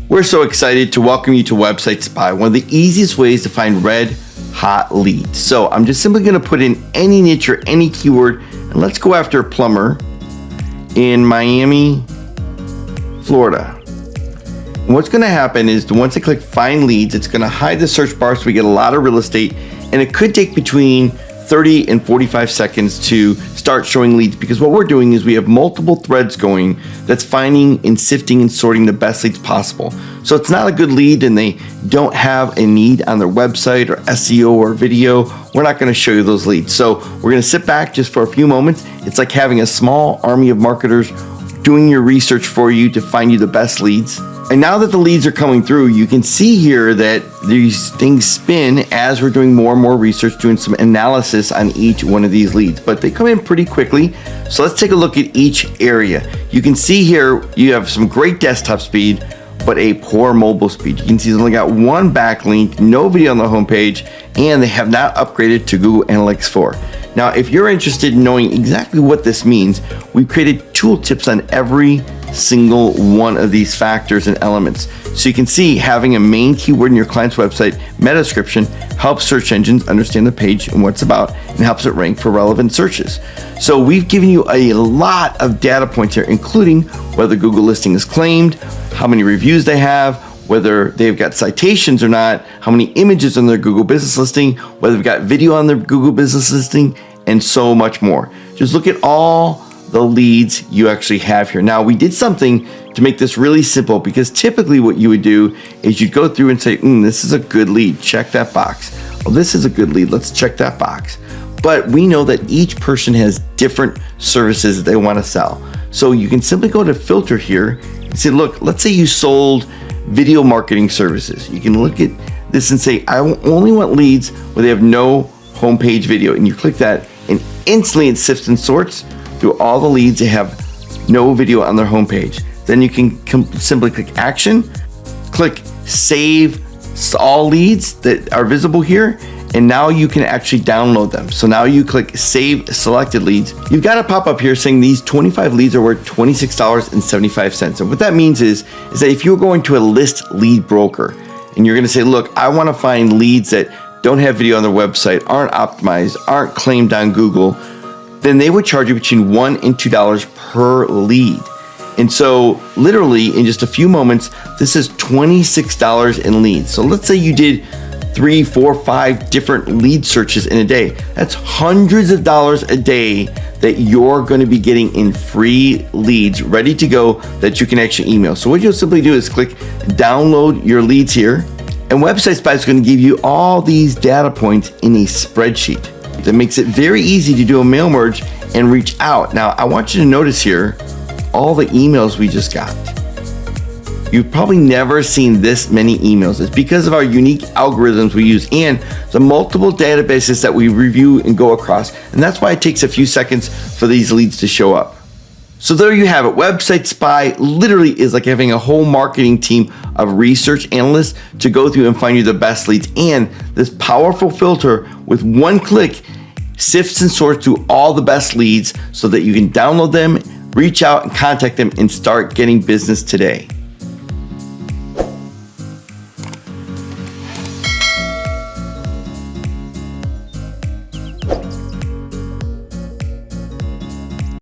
We're so excited to welcome you to Website Spy, one of the easiest ways to find red hot leads. So I'm just simply going to put in any niche or any keyword, and let's go after a plumber in Miami, Florida. And what's going to happen is once I click find leads, it's going to hide the search bar so we get a lot of real estate, and it could take between 30 and 45 seconds to start showing leads, because what we're doing is we have multiple threads going that's finding and sifting and sorting the best leads possible. So it's not a good lead and they don't have a need on their website or SEO or video, we're not going to show you those leads. So we're going to sit back just for a few moments. It's like having a small army of marketers doing your research for you to find you the best leads. And now that the leads are coming through, you can see here that these things spin as we're doing more and more research, doing some analysis on each one of these leads, but they come in pretty quickly. So let's take a look at each area. You can see here, you have some great desktop speed, but a poor mobile speed. You can see it's only got one backlink, no video on the homepage, and they have not upgraded to Google Analytics 4. Now, if you're interested in knowing exactly what this means, we've created tooltips on every single one of these factors and elements. So you can see having a main keyword in your client's website meta description helps search engines understand the page and what it's about, and helps it rank for relevant searches. So we've given you a lot of data points here, including whether Google listing is claimed, how many reviews they have, whether they've got citations or not, how many images on their Google business listing, whether they've got video on their Google business listing, and so much more. Just look at all the leads you actually have here. Now, we did something to make this really simple, because typically what you would do is you'd go through and say, this is a good lead, check that box. Well, this is a good lead, let's check that box. But we know that each person has different services that they want to sell. So you can simply go to filter here and say, look, let's say you sold video marketing services. You can look at this and say, I only want leads where they have no homepage video. And you click that, and instantly it sifts and sorts through all the leads that have no video on their homepage. Then you can simply click action, click save all leads that are visible here, and now you can actually download them. So now you click save selected leads. You've got a pop-up here saying these 25 leads are worth $26.75. And what that means is that if you're going to a list lead broker and you're gonna say, look, I wanna find leads that don't have video on their website, aren't optimized, aren't claimed on Google, then they would charge you between $1 and $2 per lead. And so literally in just a few moments, this is $26 in leads. So let's say you did 3, 4, 5 different lead searches in a day. That's hundreds of dollars a day that you're going to be getting in free leads ready to go that you can actually email. So what you'll simply do is click download your leads here, and Website Spy is going to give you all these data points in a spreadsheet. That makes it very easy to do a mail merge and reach out. Now, I want you to notice here all the emails we just got. You've probably never seen this many emails. It's because of our unique algorithms we use and the multiple databases that we review and go across. And that's why it takes a few seconds for these leads to show up. So there you have it. Website Spy literally is like having a whole marketing team of research analysts to go through and find you the best leads. And this powerful filter with one click sifts and sorts through all the best leads so that you can download them, reach out and contact them, and start getting business today.